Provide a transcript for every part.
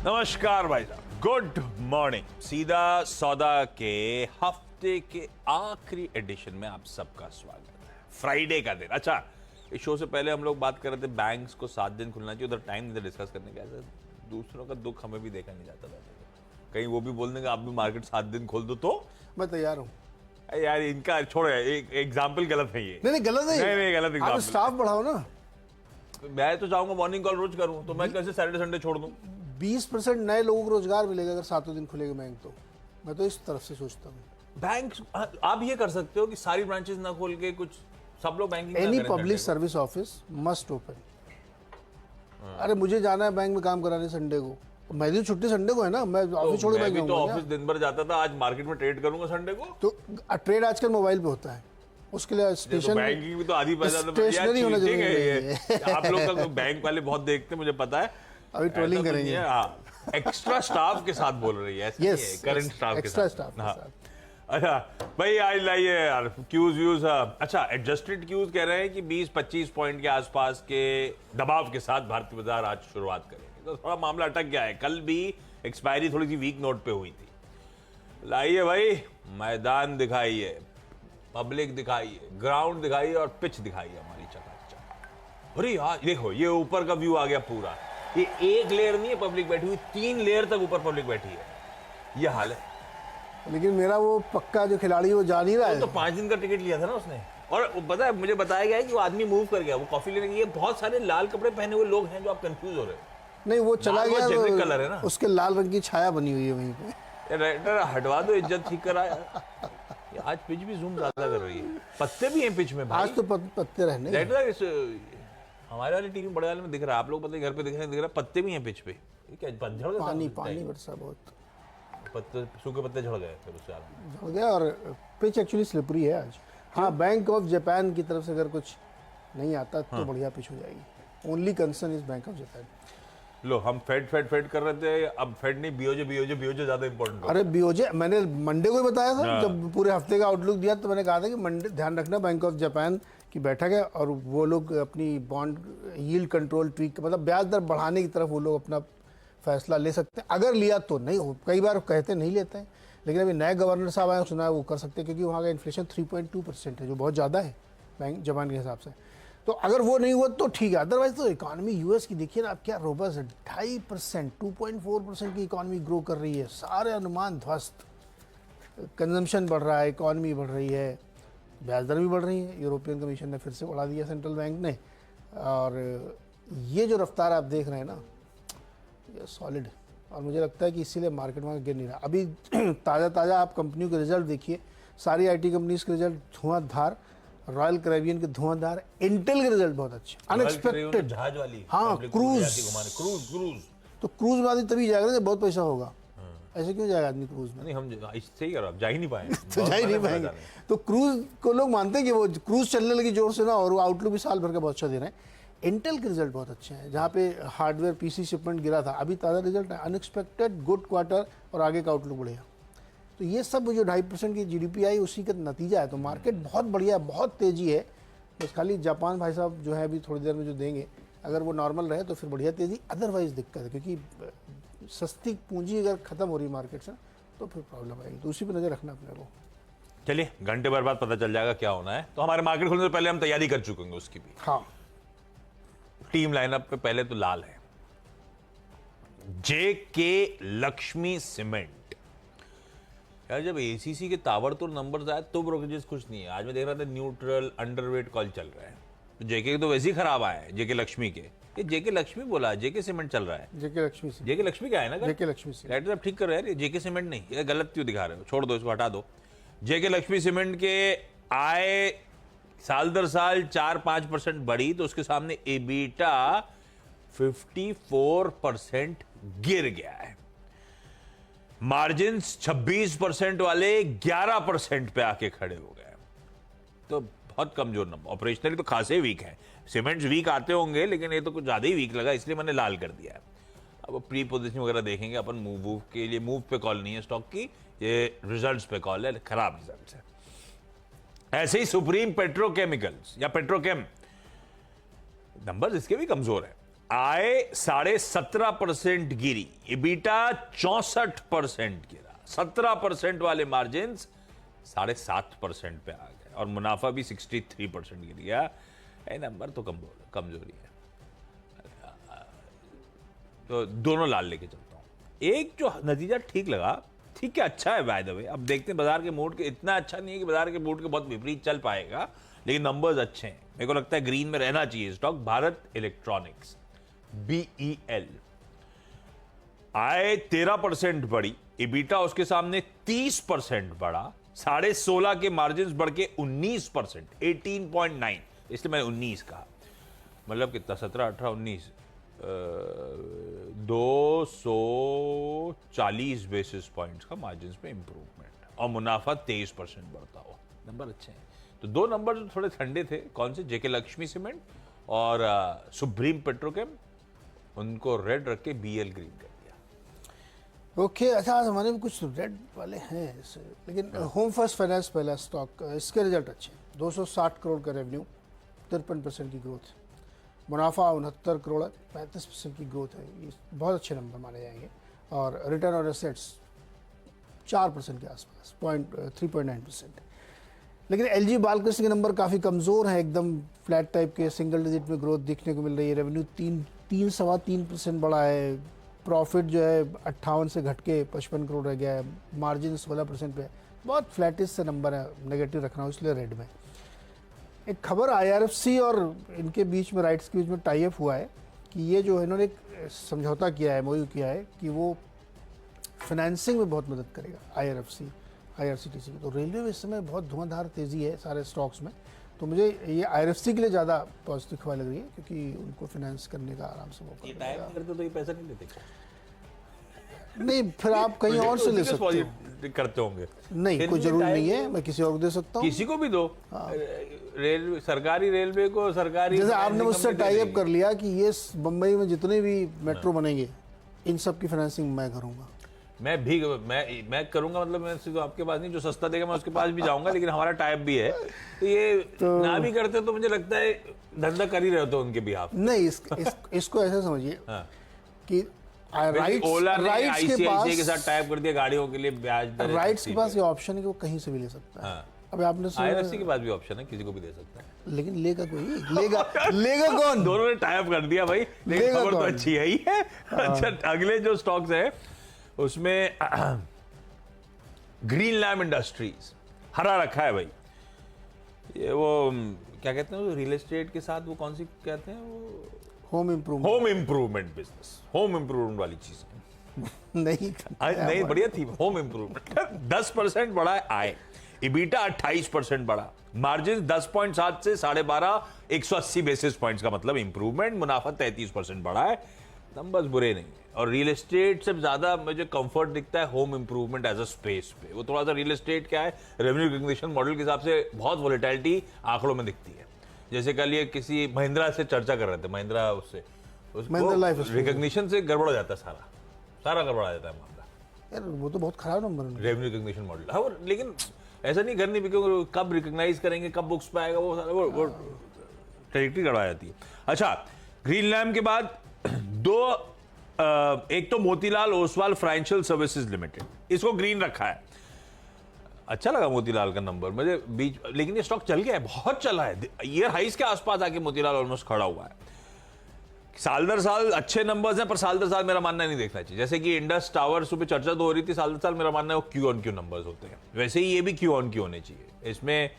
नमस्कार भाई साहब, गुड मॉर्निंग। सीधा सौदा के हफ्ते के आखिरी एडिशन में आप सबका स्वागत है। फ्राइडे का दिन। अच्छा, इस शो से पहले हम लोग बात कर रहे थे बैंक्स को 7 दिन खुलना चाहिए, उधर टाइम नहीं था डिस्कस करने का। ऐसा दूसरों का दुख हमें भी देखा नहीं जाता था, कहीं वो भी बोल देंगे आप भी मार्केट 7 दिन खोल दो तो मैं तैयार हूँ। यार इनका छोड़ो, एक एग्जाम्पल गलत है ये। नहीं गलत नहीं, नहीं गलत आप एग्जाम्पल। स्टाफ बढ़ाओ ना। मैं तो चाहूंगा मॉर्निंग कॉल रोज करूं, तो मैं कैसे सैटरडे संडे छोड़ दूं? 20% नए लोगों को रोजगार मिलेगा अगर 7 दिन खुलेगा बैंक तो। मैं तो इस तरफ से सोचता हूँ। बैंक आप ये कर सकते हो कि सारी ब्रांचेस ना खोल के कुछ सब लोग banking any public service office must open. अरे मुझे जाना है बैंक में काम कराने संडे को, मैं भी छुट्टी संडे को है ना, मैं ऑफिस छोड़ मैं भी बैंक तो ऑफिस दिन भर जाता था, आज मार्केट में ट्रेड करूंगा संडे को। तो ट्रेड आजकल मोबाइल पे होता है, उसके लिए स्टेशन बैंकिंग भी तो आधी पैसा स्टेशनरी होना जरूरी है। आप लोग का बैंक वाले बहुत देखते हैं, मुझे पता है। अभी ट्रोलिंग करेंगे। एक्स्ट्रा स्टाफ के साथ बोल रही है, करंट स्टाफ के साथ। अच्छा भाई, आज लाइए यार क्यूज व्यूज। अच्छा, एडजस्टेड क्यूज कह रहे हैं कि 20-25 पॉइंट के आसपास के दबाव के साथ भारतीय बाजार आज शुरुआत करेंगे, तो थोड़ा मामला अटक गया है। कल भी एक्सपायरी थोड़ी सी वीक नोट पे हुई थी। लाइए भाई, मैदान दिखाइए, पब्लिक दिखाइए, ग्राउंड दिखाइए और पिच दिखाइए हमारी चकाचक। अरे यार देखो, ये ऊपर का व्यू आ गया पूरा। ये एक लेयर नहीं है पब्लिक बैठी हुई, 3 लेयर तक ऊपर पब्लिक बैठी है। ये हाल है। लेकिन मेरा वो पक्का जो खिलाड़ी वो जा नहीं रहा है। तो 5 दिन का टिकट लिया था ना उसने, और पता है मुझे बताया गया है कि वो आदमी मूव कर गया, वो कॉफी लेने के लिए। बहुत सारे लाल कपड़े पहने हुए लोग हैं जो आप कंफ्यूज हो रहे हो। नहीं, वो चला गया, जेनरिक कलर है ना, उसके लाल रंग की छाया बनी हुई है वहीं पे। राइटर हटवा दो, इज्जत ठीक कराया। आज पिच भी जूम ज्यादा कर रही है, पत्ते भी हैं पिच में भाई। आज तो पत्ते रहने। हमारे वाली टीम बड़े वाले में दिख रहा है, आप लोग पता है घर पे दिख रहा है, पत्ते भी हैं पिच पे। क्या पतझड़? पानी बरसा बहुत, पत्ते सूखे पत्ते झड़ गए, फिर उससे झड़ गया। और पिच एक्चुअली स्लिपरी है आज। हाँ, बैंक ऑफ जापान की तरफ से अगर कुछ नहीं आता तो बढ़िया पिच हो जाएगी। Only concern is Bank of Japan. लो, हम फेड कर रहे थे, अब फेड नहीं, बीओजे ज्यादा इंपॉर्टेंट। अरे बीओजे मैंने मंडे को ही बताया था, जब पूरे हफ्ते का आउटलुक दिया तो मैंने कहा था कि मंडे ध्यान रखना, बैंक ऑफ जापान की बैठक है और वो लोग अपनी बॉन्ड यील्ड कंट्रोल ट्वीक, मतलब ब्याज दर बढ़ाने की तरफ वो लोग अपना फैसला ले सकते हैं। अगर लिया तो नहीं हो, कई बार कहते नहीं लेते हैं, लेकिन अभी नए गवर्नर साहब आए, सुना है वो कर सकते हैं, क्योंकि वहाँ का इन्फ्लेशन 3.2% है, जो बहुत ज़्यादा है बैंक जापान के हिसाब से। तो अगर वो नहीं हुआ तो ठीक है, अदरवाइज तो इकॉनमी यूएस की देखिए ना आप, क्या रोबस्ट है। 2.5%, 2.4% की इकॉनमी ग्रो कर रही है, सारे अनुमान ध्वस्त। कंजम्पशन बढ़ रहा है, इकॉनमी बढ़ रही है, ब्याज दर भी बढ़ रही है। यूरोपियन कमीशन ने फिर से बढ़ा दिया, सेंट्रल बैंक ने। और ये जो रफ्तार आप देख रहे हैं ना, ये सॉलिड है, और मुझे लगता है कि इसीलिए मार्केट वहाँ गिर नहीं रहा। अभी ताज़ा आप कंपनियों के रिजल्ट देखिए, सारी आईटी कंपनीज के रिजल्ट धुआंधार, रॉयल कैरिबियन के धुआंधार, इंटेल के रिजल्ट बहुत अच्छे, अनएक्सपेक्टेड। जहाज वाली, हाँ, क्रूज। तो क्रूज में आदमी तभी जाएगा जब बहुत पैसा होगा। ऐसे क्यों जाएगा आदमी क्रूज में? नहीं, हम इससे ही जा ही नहीं पाए। तो जा ही नहीं पाएंगे। तो क्रूज को लोग मानते हैं कि वो क्रूज चलने लगी जोर से ना, और वो आउटलुक भी साल भर का बहुत अच्छा दे रहे हैं। इंटेल के रिजल्ट बहुत अच्छे हैं, जहाँ पे हार्डवेयर पीसी शिपमेंट गिरा था, अभी ताज़ा रिजल्ट है, अनएक्सपेक्टेड गुड क्वार्टर, और आगे का आउटलुक बढ़िया। तो ये सब जो 2.5% की जीडीपी आई उसी का नतीजा है। तो मार्केट बहुत बढ़िया, बहुत तेज़ी है। बस खाली जापान भाई साहब जो है अभी थोड़ी देर में जो देंगे, अगर वो नॉर्मल रहे तो फिर बढ़िया तेज़ी, अदरवाइज दिक्कत है, क्योंकि सस्ती पूंजी अगर खत्म हो रही है मार्केट से तो फिर प्रॉब्लम आएगी। तो उसी पर नज़र रखना अपने को। चलिए, घंटे भर बाद पता चल जाएगा क्या होना है। तो हमारे मार्केट खुलने से पहले हम तैयारी कर चुके हैं उसकी भी। हाँ, टीम लाइनअप पे पहले तो लाल है, जेके लक्ष्मी सीमेंट। यार जब एसीसी के ताबड़तोड़ नंबर्स आए तो ब्रोकरेजेस खुश नहीं है। आज मैं देख रहा था न्यूट्रल अंडरवेट कॉल चल रहा है, तो जेके तो वैसे ही खराब आए हैं, जेके लक्ष्मी के। ये जेके लक्ष्मी बोला, जेके सीमेंट चल रहा है। जेके लक्ष्मी क्या है ना, जेके लक्ष्मी राइटर आप ठीक कर रहे हैं यार, जेके सीमेंट नहीं, ये गलत क्यों दिखा रहे हो, छोड़ दो इसको, हटा दो। जेके लक्ष्मी सीमेंट के आय साल दर साल 4-5% बढ़ी, तो उसके सामने एबिटा 54% गिर गया है। मार्जिन्स 26% वाले 11% पे आके खड़े हो गए, तो बहुत कमजोर नंबर। ऑपरेशनली तो खासे वीक है, सीमेंट्स वीक आते होंगे, लेकिन ये तो कुछ ज्यादा ही वीक लगा, इसलिए मैंने लाल कर दिया है। अब प्री पोजीशन वगैरह देखेंगे अपन, मूव के लिए, मूव पे कॉल नहीं है स्टॉक की, ये रिजल्ट्स पे कॉल है, खराब रिजल्ट्स है। ऐसे ही सुप्रीम पेट्रोकेमिकल्स या पेट्रोकेम, नंबर्स इसके भी कमजोर है। आय 17.5% गिरी, EBITDA 64% गिरा, 17% वाले मार्जिन 7.5% पे आ गए और मुनाफा भी 63% गिर गया। ये नंबर तो कमजोरी है, तो दोनों लाल लेके चलता हूं। एक जो नतीजा ठीक लगा, ठीक है, अच्छा है बाय द वे। अब देखते हैं बाजार के मूड के, इतना अच्छा नहीं है कि बाजार के मूड के बहुत विपरीत चल पाएगा, लेकिन नंबर्स अच्छे हैं। मेरे को लगता है ग्रीन में रहना चाहिए स्टॉक। भारत इलेक्ट्रॉनिक्स, BEL, आय 13% बढ़ी, EBITDA उसके सामने 30% बढ़ा, 16.5 के मार्जिन बढ़ के 19%, 18.9, इसलिए मैंने 19 कहा। मतलब कितना, 17, 18, 19, 240 बेसिस पॉइंट्स का मार्जिन में इंप्रूवमेंट और मुनाफा 23% बढ़ता हो। नंबर अच्छे हैं। तो दो नंबर जो थोड़े ठंडे थे, कौन से, जेके लक्ष्मी सीमेंट और सुप्रीम पेट्रोकेम, उनको रेड रख के BL ग्रीन कर दिया। ओके, अच्छा आज हमारे में कुछ रेड वाले हैं ऐसे, लेकिन होम फर्स्ट फाइनेंस पहला स्टॉक, इसके रिजल्ट अच्छे हैं। 260 करोड़ का रेवेन्यू, 53% की ग्रोथ, मुनाफा 69 करोड़ है, 35% की ग्रोथ है। ये बहुत अच्छे नंबर माने जाएंगे। और रिटर्न ऑन एसेट्स 4% के आसपास, 3.9%। लेकिन LG बालकृष्ण के नंबर काफ़ी कमज़ोर हैं, एकदम फ्लैट टाइप के, सिंगल डिजिट में ग्रोथ देखने को मिल रही है। रेवेन्यू 3.3% बढ़ा है, प्रॉफिट जो है 58 से घट के 55 करोड़ रह गया है, मार्जिन 16% पे है। बहुत फ्लैटिश से नंबर है, नेगेटिव रखना हो इसलिए रेड में। एक खबर IRFC और इनके बीच में, राइट्स के बीच में टाई अप हुआ है कि ये जो इन्होंने एक समझौता किया है, MOU किया है कि वो फाइनेंसिंग में बहुत मदद करेगा IRCTC को। तो रेलवे में इस समय बहुत धुआंधार तेज़ी है सारे स्टॉक्स में, तो मुझे ये IRFC के लिए ज़्यादा पॉजिटिव खबर लग रही है, क्योंकि उनको फाइनेंस करने का आराम से मौका मिलेगा। करते तो ये पैसा नहीं देते, नहीं, फिर आप कहीं और से ले सकते हो, करते होंगे। नहीं, कोई जरूरी नहीं है, मैं किसी और को दे सकता हूँ, किसी को भी दो। रेलवे, सरकारी रेलवे को, सरकारी, जैसे आपने मुझसे टाई अप कर लिया कि ये बम्बई में जितने भी मेट्रो बनेंगे इन सब की फाइनेंसिंग मैं करूंगा। मैं करूंगा, मतलब मैं सिर्फ आपके पास नहीं, जो सस्ता देगा मैं उसके पास भी जाऊंगा, लेकिन हमारा टाइप भी है, तो ये ना भी करते तो मुझे लगता है धंधा कर ही रहे हो उनके बिहाफ। नहीं, इसको ऐसा समझिए कि राइट्स के साथ टाइप कर दिया गाड़ियों के लिए, ब्याज दर, राइट्स के पास ये ऑप्शन है कि वो कहीं से भी ले सकता है। अब आपने IRFC के पास भी ऑप्शन है, किसी को भी दे सकता है, लेकिन लेगा कोई, लेगा कौन? दोनों ने टाइप कर दिया भाई, लेकिन खबर तो अच्छी है ही है। अच्छा, अगले जो स्टॉक्स है उसमें ग्रीन लैम्प इंडस्ट्रीज हरा रखा है भाई। ये वो क्या कहते हैं, रियल एस्टेट के साथ वो कौन सी कहते हैं, वो home improvement business, home improvement वाली चीज नहीं बढ़िया थी, होम इम्प्रूवमेंट। 10% बढ़ा है आय, EBITDA 28% बढ़ा, मार्जिन 10.7 से 12.5, 180 बेसिस पॉइंट्स का मतलब इंप्रूवमेंट, मुनाफा 33% बढ़ा है। नंबर्स बुरे नहीं है। और रियल एस्टेट से ज्यादा मुझे कंफर्ट दिखता है home improvement as a space पे। वो थोड़ा सा, रियल एस्टेट क्या है, रेवेन्यू रिकग्निशन मॉडल के हिसाब से बहुत वोलेटिलिटी आंकड़ों में दिखती है। जैसे कल ये किसी महिंद्रा से चर्चा कर रहे थे, महिंद्रा उससे रिकग्निशन से गड़बड़ हो जाता है, सारा गड़बड़ आ जाता है मामला यार। वो तो बहुत खराब नंबर है रेवेन्यू रिकग्निशन मॉडल। हाँ, लेकिन ऐसा नहीं, घर नहीं बिकेंगे, कब रिकग्नाइज करेंगे, कब बुक्स पे आएगा, वो ट्रेजेक्टरी गड़बड़ा जाती है। अच्छा, ग्रीन लैम्प के बाद एक तो Motilal Oswal financial services limited, इसको ग्रीन रखा है। अच्छा लगा मोतीलाल का नंबर मुझे बीच, लेकिन ये स्टॉक चल गया है, बहुत चला है, ईयर हाइस के आसपास आके मोतीलाल ऑलमोस्ट खड़ा हुआ है। साल दर साल अच्छे नंबर्स हैं, पर साल दर साल मेरा मानना नहीं देखना चाहिए। जैसे कि इंडस टावर्स पे चर्चा तो हो रही थी, साल दर साल मेरा मानना है वो क्यू ऑन क्यू नंबर्स होते हैं, वैसे ही ये भी क्यू ऑन क्यू होने चाहिए। इसमें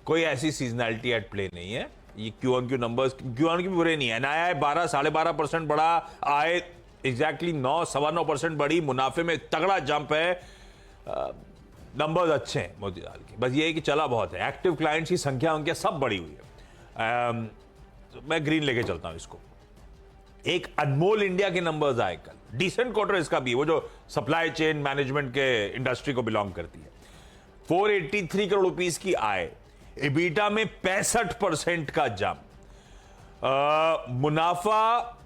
कोई ऐसी सीजनैलिटी एट प्ले नहीं है। ये Q on Q numbers, Q on Q बुरे नहीं है। NII 12-12.5% बढ़ा, आय एग्जैक्टली 9-9.25% बढ़ी, मुनाफे में तगड़ा जंप है, नंबर्स अच्छे हैं मोतीलाल के। बस ये है कि चला बहुत है, एक्टिव क्लाइंट्स की संख्या उनके सब बढ़ी हुई है। मैं ग्रीन लेके चलता हूं इसको। एक अनमोल इंडिया के नंबर्स आए कल, डिसेंट क्वार्टर इसका भी, वो जो सप्लाई चेन मैनेजमेंट के इंडस्ट्री को बिलोंग करती है। 483 करोड़ रुपीस की आय, EBITDA में 65% का जंप, मुनाफा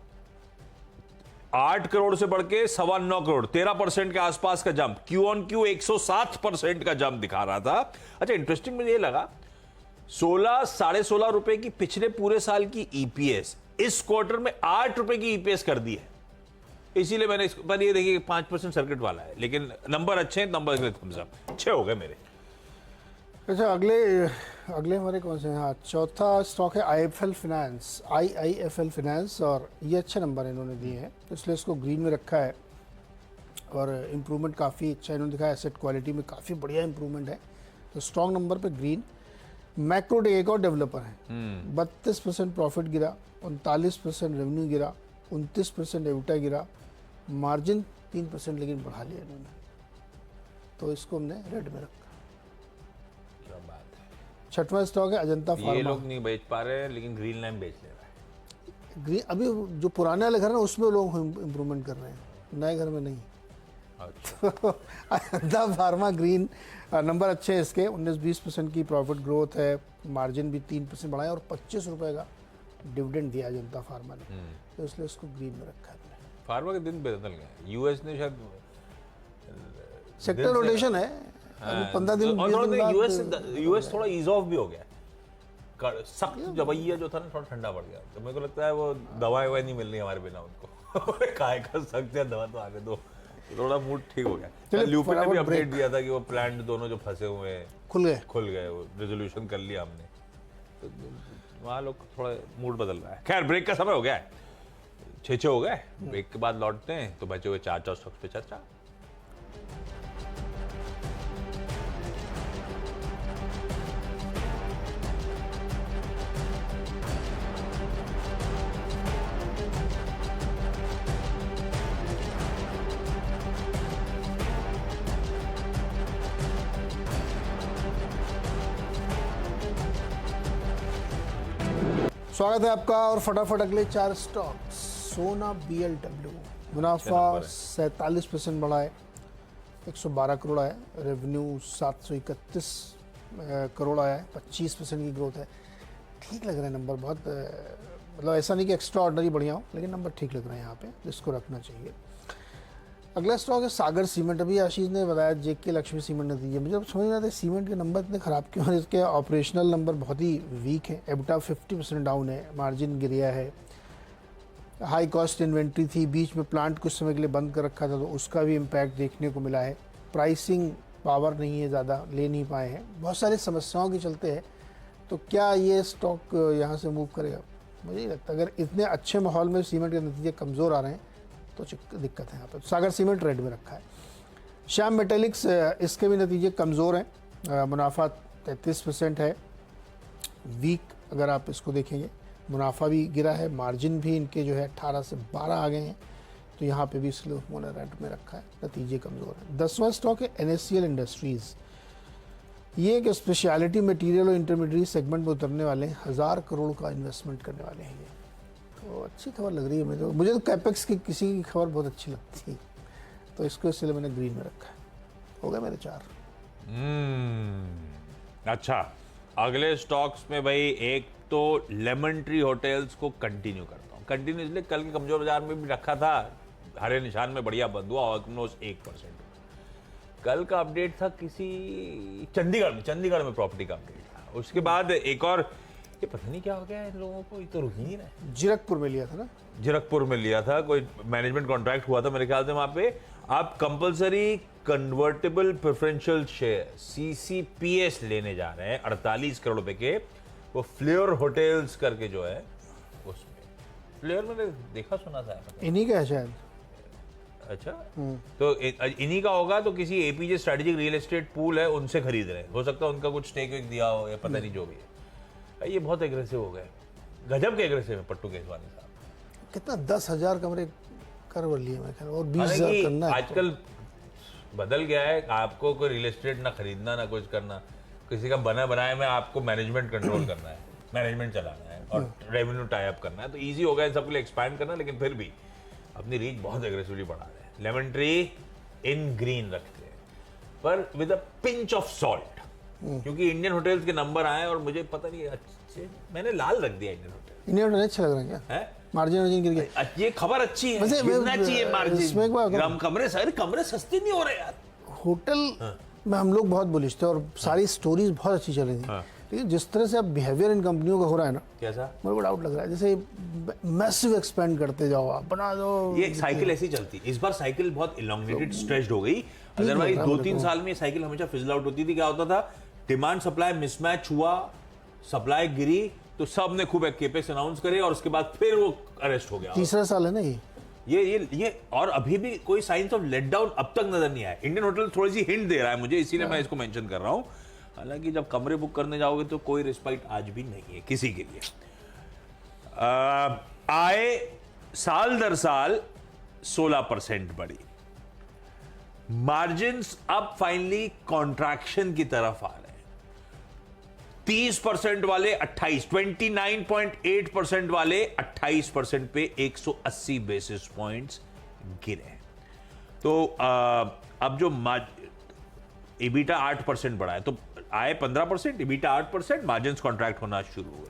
8 करोड़ से बढ़ के 9.25 करोड़, 13% के आसपास का जंप, क्यू ऑन क्यू 107% का जंप दिखा रहा था। अच्छा, इंटरेस्टिंग मुझे ये लगा, 16-16.5 रुपए की पिछले पूरे साल की EPS इस क्वार्टर में 8 रुपए की ईपीएस कर दी है, इसीलिए मैंने इस पर ये देखिए 5% सर्किट वाला है, लेकिन नंबर अच्छे हैं, नंबर अगले थम्स अप, 6 हो गए मेरे। अच्छा, अगले हमारे कौन से हैं? हाँ, चौथा स्टॉक है आईएफएल फाइनेंस, आईआईएफएल फाइनेंस, और ये अच्छे नंबर इन्होंने दिए हैं, तो इसलिए इसको ग्रीन में रखा है और इम्प्रूवमेंट काफ़ी अच्छा इन्होंने दिखाया, एसेट क्वालिटी में काफ़ी बढ़िया इम्प्रूवमेंट है, तो स्ट्रॉन्ग नंबर पे ग्रीन। मैक्रोटेक एक और डेवलपर है, 32% प्रॉफिट गिरा, 39% रेवेन्यू गिरा, 29% एबिटा गिरा, मार्जिन 3% लेकिन बढ़ा लिया इन्होंने, तो इसको हमने रेड में रखा। क्या बात है। छठवां स्टॉक है अजंता ये फार्मा। लोग नहीं बेच पा रहे हैं, लेकिन ग्रीन लाइन बेच ले रहा है। ग्रीन अभी जो पुराने वाले घर हैं उसमें लोग इम्प्रूवमेंट कर रहे हैं, नए घर में नहीं। अच्छा। तो अजंता फार्मा ग्रीन, नंबर अच्छे हैं इसके, 19-20% की प्रॉफिट ग्रोथ है, मार्जिन भी 3% बढ़ाया और 25 रुपए का डिविडेंड दिया अजंता फार्मा ने, तो इसलिए उसको ग्रीन में रखा है। फार्मा के दिन बदल गए, यूएस ने शायद सेक्टर रोटेशन है, 15 दिन 20 दिन बाद यूएस थोड़ा ईज ऑफ भी हो गया, सख्त जबैया जो था ना थोड़ा ठंडा पड़ गया, तो मेरे को लगता है वो दवाएं ववाएं नहीं मिल रही हमारे बिना उनको काय का सकते हैं, दवा तो आने दो, थोड़ा मूड ठीक हो गया। ल्यूपी ने भी अपडेट दिया था कि वो प्लांट दोनों जो फंसे हुए हैं खुल गए, वो रेजोल्यूशन कर लिया हमने, तो वहाँ लोग थोड़ा मूड बदल रहा है। खैर ब्रेक का समय हो गया है, 6 हो गए, ब्रेक के बाद लौटते हैं, तो बचे हुए 4 स्टॉक्स पे चर्चा। स्वागत है आपका, और फटाफट अगले 4 स्टॉक। सोना BLW, मुनाफा 47% बढ़ा है, 112 करोड़ आया, रेवेन्यू 731 करोड़ आया है, 25% की ग्रोथ है। ठीक लग रहा है नंबर, बहुत मतलब ऐसा नहीं कि एक्स्ट्रा ऑर्डनरी बढ़िया हो, लेकिन नंबर ठीक लग रहा है यहाँ पे, जिसको रखना चाहिए। अगला स्टॉक है सागर सीमेंट। अभी आशीष ने बताया JK लक्ष्मी सीमेंट नतीजे, मुझे अब समझ नहीं आता सीमेंट के नंबर इतने ख़राब क्यों हैं, इसके ऑपरेशनल नंबर बहुत ही वीक है, एबिटा 50% डाउन है, मार्जिन गिरा है, हाई कॉस्ट इन्वेंट्री थी, बीच में प्लांट कुछ समय के लिए बंद कर रखा था, तो उसका भी इम्पैक्ट देखने को मिला है, प्राइसिंग पावर नहीं है, ज़्यादा ले नहीं पाए हैं, बहुत सारी समस्याओं के चलते हैं। तो क्या ये स्टॉक यहाँ से मूव करेगा? मुझे नहीं लगता। अगर इतने अच्छे माहौल में सीमेंट के नतीजे कमज़ोर आ रहे हैं तो दिक्कत है यहाँ पर। सागर सीमेंट रेड में रखा है। श्याम मेटेलिक्स, इसके भी नतीजे कमज़ोर हैं, मुनाफा 33% है, वीक अगर आप इसको देखेंगे, मुनाफा भी गिरा है, मार्जिन भी इनके जो है 18 से 12 आ गए हैं, तो यहाँ पे भी इसलिए उन्होंने रेड में रखा है, नतीजे कमज़ोर है। 10वां स्टॉक है NSCL इंडस्ट्रीज़। ये एक स्पेशलिटी मटेरियल और इंटरमीडिएट सेगमेंट में उतरने वाले हैं, 1000 करोड़ का इन्वेस्टमेंट करने वाले हैं ये, तो अच्छी खबर लग रही है मुझे तो कैपेक्स की किसी की खबर बहुत अच्छी लगती है, तो इसको इसलिए मैंने ग्रीन में रखा है। हो गए मेरे 4। अच्छा, अगले स्टॉक्स में भाई एक तो लेमन ट्री होटल्स को कंटिन्यू करता हूँ, कंटिन्यू इसलिए कल के कमजोर बाजार में भी रखा था, हरे निशान में बढ़िया बंद हुआ, ऑलमोस्ट 1%। कल का अपडेट था किसी चंडीगढ़ में प्रॉपर्टी का अपडेट था, उसके बाद एक और, ये पता नहीं क्या हो गया इन लोगों को, ये तो रुक ही नहीं रहे। जीरकपुर में लिया था ना, जीरकपुर में लिया था, कोई मैनेजमेंट कॉन्ट्रैक्ट हुआ था मेरे ख्याल से, वहां पे आप compulsory convertible preferential share CCPS लेने जा रहे हैं 48 करोड़ रुपए के, वो फ्लेयर होटल्स करके जो है उसमें। फ्लेयर मैंने देखा सुना था, इन्हीं का है शायद। अच्छा, तो इन्हीं का होगा, तो किसी APJ strategic real estate pool है उनसे खरीद रहे हैं, हो सकता है उनका कुछ स्टेक वेक दिया हो या पता नहीं, जो भी है। ये बहुत एग्रेसिव हो गए, गजब के एग्रेसिव है पट्टू केसवानी साहब। कितना 10,000 कमरे कर लिए मैं ख्याल, और 20,000 करना है। आजकल बदल गया है, आपको कोई रियल एस्टेट ना खरीदना ना कुछ करना, किसी का बना बनाया में आपको मैनेजमेंट कंट्रोल करना है, मैनेजमेंट चलाना है और रेवेन्यू टाई अप करना है, तो इजी हो गया सबके लिए एक्सपैंड करना, लेकिन फिर भी अपनी रीच बहुत एग्रेसिवली बढ़ा रहे हैं। लेमन ट्री इन ग्रीन रखते हैं, पर with a pinch of salt, क्योंकि इंडियन होटल्स के नंबर आए और मुझे पता नहीं अच्छे, मैंने लाल रख दिया इंडियन होटल। इंडियन होटल अच्छा लग रहा है क्या? मार्जिन गिर गया, ये खबर अच्छी है, गिरना चाहिए मार्जिन, कमरे सस्ते नहीं हो रहे यार। होटल में हम लोग बहुत बुलिश थे और सारी स्टोरीज बहुत अच्छी चल रही थी, लेकिन जिस तरह से अब बिहेवियर इन कंपनियों का हो रहा है ना, कैसा मेरे को डाउट लग रहा है, जैसे मैसिव एक्सपेंड करते जाओ, आप बना दो, ये साइकिल ऐसी चलती। इस बार साइकिल बहुत इलोंगेटेड स्ट्रेच्ड हो गई। अदरवाइज 2-3 साल में साइकिल हमेशा फिजल आउट होती थी। क्या होता था, डिमांड सप्लाई मिसमैच हुआ, सप्लाई गिरी, तो सब ने खूब केपेक्स अनाउंस करे और उसके बाद फिर वो अरेस्ट हो गया। तीसरा साल है ना ये और अभी भी कोई साइंस ऑफ लेट डाउन अब तक नजर नहीं आया। इंडियन होटल थोड़ी सी हिंट दे रहा है मुझे, इसीलिए मैं इसको मेंशन कर रहा हूं। हालांकि जब कमरे बुक करने जाओगे तो कोई रिस्पाइट आज भी नहीं है किसी के लिए। आय साल दर साल 16% बढ़ी, मार्जिन्स अब फाइनली कॉन्ट्रैक्शन की तरफ आ रहे हैं। 30% वाले 28, 29.8% वाले 28% पे 180 बेसिस पॉइंट्स गिरे। तो अब जो इबिटा 8% बढ़ा है, तो आय 15%, इबिटा 8%, मार्जिन्स कॉन्ट्रैक्ट होना शुरू हुए।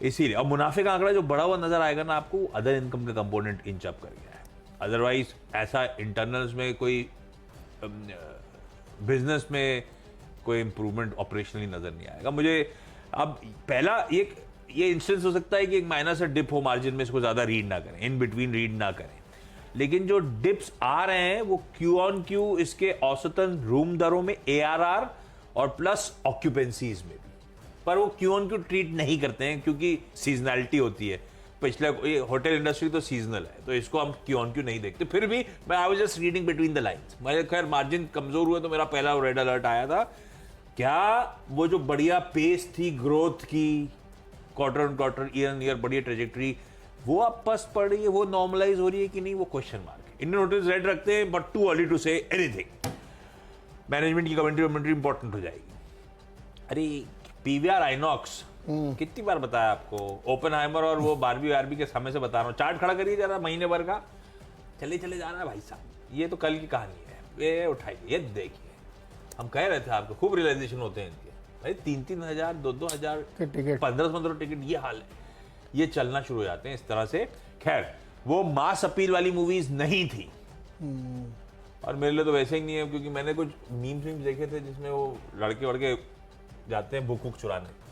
इसीलिए अब मुनाफे का आंकड़ा जो बढ़ा हुआ नजर आएगा ना आपको, अदर इनकम का कंपोनेंट इंच अप कर गया है। अदरवाइज ऐसा इंटरनल्स में कोई बिजनेस में कोई इंप्रूवमेंट ऑपरेशनली नजर नहीं आएगा मुझे। अब पहला ये इंस्टेंस हो सकता है कि एक माइनस से डिप हो मार्जिन में, इसको ज्यादा रीड ना करें, इन बिटवीन रीड ना करें। लेकिन जो डिप्स आ रहे हैं वो क्यू ऑन क्यू इसके औसतन रूम दरों में, ARR और प्लस ऑक्यूपेंसीज में भी, पर वो क्यू ऑन क्यू ट्रीट नहीं करते हैं क्योंकि सीजनैलिटी होती है। पिछले ये होटल इंडस्ट्री तो सीजनल है, तो इसको हम क्यू ऑन क्यू नहीं देखते। फिर भी मैं I was just reading between the lines. मेरे खैर मार्जिन कमजोर हुए तो मेरा पहला रेड अलर्ट आया था, क्या वो जो बढ़िया पेस थी ग्रोथ की, quarter on quarter, year on year बढ़िया ट्रेजेक्टरी, वो अब पस्त पड़ रही है, वो नॉर्मलाइज हो रही है कि नहीं, वो क्वेश्चन मार्क है। इंडियन होटल्स रेड रखते हैं but too early to say anything. Management की कमेंट्री इंपॉर्टेंट हो जाएगी। अरे पीवीआर आइनॉक्स कितनी बार बताया आपको, ओपेनहाइमर और वो बारबी के समय से बता रहा हूँ। चार्ट खड़ा करिए जरा महीने भर का, चले जा रहा है भाई साहब। ये तो कल की कहानी है, ये उठाइए, ये देखिए। हम कह रहे थे आपको खूब रियलाइजेशन होते हैं इनके, भाई 3-3 हजार 2-2 हजार टिकट, 15-15 टिकट, ये हाल है। ये चलना शुरू हो जाते हैं इस तरह से। खैर वो मास अपील वाली मूवीज नहीं थी, और मेरे लिए तो वैसे ही नहीं है, क्योंकि मैंने कुछ मीम्स देखे थे जिसमें वो लड़के वड़के जाते हैं बुक चुराने,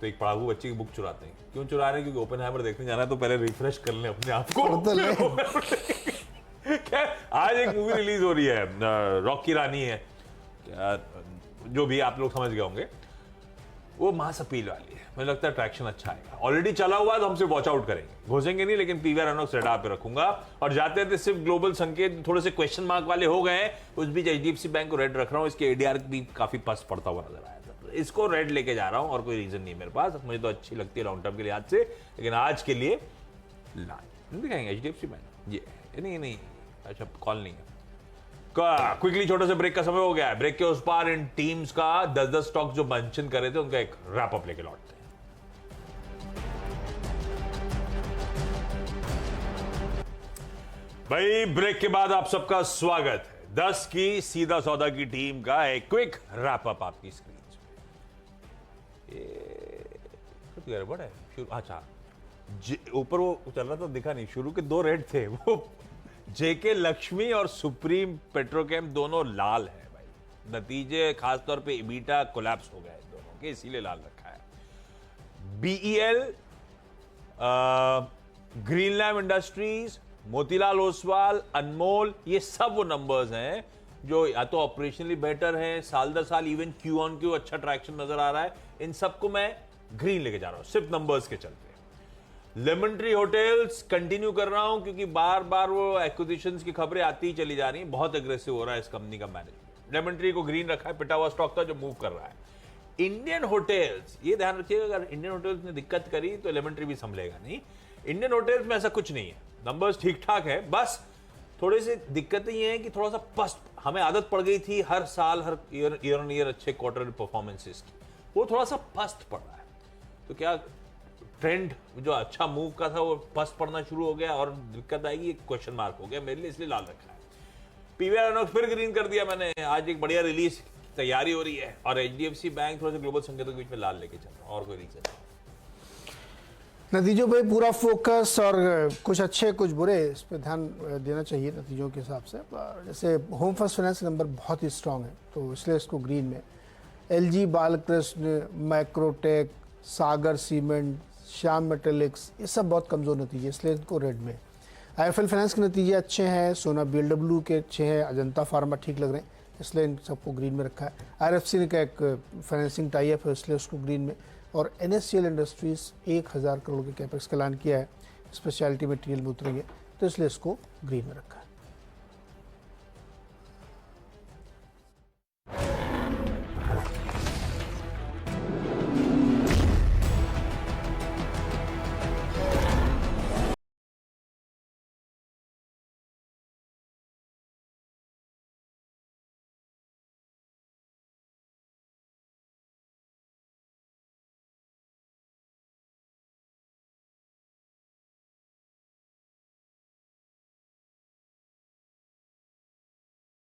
तो एक पढ़ाकू बच्चे की बुक चुराते हैं। क्यों चुरा रहे हैं? क्योंकि ओपेनहाइमर देखने जाना है, तो पहले रिफ्रेश कर लें अपने आप को। आज एक मूवी रिलीज हो रही है, रॉकी रानी है, जो भी आप लोग समझ गए होंगे, वो मास अपील वाली है। मुझे लगता है ट्रैक्शन अच्छा आएगा। ऑलरेडी चला हुआ है तो हमसे वॉच आउट करेंगे, घुसेंगे नहीं, लेकिन पीवीआर आइनॉक्स रडार पे रखूंगा। और जाते थे सिर्फ ग्लोबल संकेत थोड़े से क्वेश्चन मार्क वाले हो गए हैं, उस बीच एचडीएफसी बैंक को रेड रख रहा हूँ। इसके एडीआर भी काफी पस्त पड़ता हुआ नजर आया था, तो इसको रेड लेके जा रहा हूँ, और कोई रीजन नहीं मेरे पास। मुझे तो अच्छी लगती है लॉन्ग टर्म के लिहाज से, लेकिन आज के लिए दिखाएंगे एचडीएफसी बैंक। ये नहीं, अच्छा कॉल नहीं है। क्विकली छोटे से ब्रेक का समय हो गया है। ब्रेक के उस पार इन टीम्स का 10-10 स्टॉक जो मेंशन कर रहे थे उनका एक रैप अप लेके लौटते हैं। भाई ब्रेक के बाद आप सबका स्वागत है। 10 की सीधा सौदा की टीम का एक क्विक रैप अप आपकी स्क्रीन पे। ये गड़बड़ है शुरू, अच्छा ऊपर वो चल रहा था दिखा नहीं, शुरू के 2 रेड थे, वो जेके लक्ष्मी और सुप्रीम पेट्रोकेम दोनों लाल है भाई। नतीजे खासतौर पे इबिटा कोलैप्स हो गए दोनों के, इसीलिए लाल रखा है। बीईएल, ग्रीनलैंड इंडस्ट्रीज, मोतीलाल ओसवाल, अनमोल, ये सब वो नंबर्स हैं जो या तो ऑपरेशनली बेटर हैं, साल दर साल इवन क्यू ऑन क्यू अच्छा ट्रैक्शन नजर आ रहा है। इन सबको मैं ग्रीन लेके जा रहा हूं सिर्फ नंबर्स के चलते। लेमन ट्री होटल्स कंटिन्यू कर रहा हूं क्योंकि बार बार वो एक्विजिशंस की खबरें आती ही चली जा रही हैं, बहुत एग्रेसिव हो रहा है इस कंपनी का मैनेजमेंट। लेमन ट्री को ग्रीन रखा है, पिटा हुआ स्टॉक था जो मूव कर रहा है। इंडियन होटल्स, ये ध्यान रखिएगा, अगर इंडियन होटल्स ने दिक्कत करी तो लेमन ट्री भी संभलेगा नहीं। इंडियन होटल्स में ऐसा कुछ नहीं है, नंबर्स ठीक ठाक है, बस थोड़ी सी दिक्कतें ये हैं कि थोड़ा सा पस्त, हमें आदत पड़ गई थी हर साल हर ईयर ऑन ईयर अच्छे क्वार्टर परफॉर्मेंसेस की, वो थोड़ा सा पस्त पड़ रहा है। तो क्या ट्रेंड जो अच्छा मूव का था वो पस्त पड़ना शुरू हो गया और दिक्कत आएगी, एक क्वेश्चन मार्क हो गया मेरे लिए, इसलिए लाल रखा है। पीवीआर आइनॉक्स फिर ग्रीन कर दिया मैंने। आज एक बढ़िया रिलीज तैयारी हो रही है, और एचडीएफसी बैंक थोड़ा सा ग्लोबल संकेतों के बीच में लाल लेके चल रहा है, और कोई रीजन नहीं। नतीजों पे पूरा फोकस, और कुछ अच्छे कुछ बुरे, इस पर ध्यान देना चाहिए नतीजों के हिसाब से। जैसे होम फर्स्ट फाइनेंस नंबर बहुत ही स्ट्रांग है, तो इसलिए इसको ग्रीन में। LG बालकृष्ण, मैक्रोटेक, सागर सीमेंट, श्याम मेटेलिक्स, ये सब बहुत कमज़ोर नतीजे, इसलिए इनको रेड में। IIFL फाइनेंस के नतीजे अच्छे हैं, सोना BLW के अच्छे हैं, अजंता फार्मा ठीक लग रहे हैं, इसलिए इन सबको ग्रीन में रखा है। RFC का एक फाइनेंसिंग टाई अप है, इसलिए उसको ग्रीन में। और NSCL इंडस्ट्रीज़ 1000 करोड़ के कैपेक्स का ऐलान किया है, स्पेशलिटी मटीरियल में उतरेंगे, तो इसलिए इसको ग्रीन में रखा है।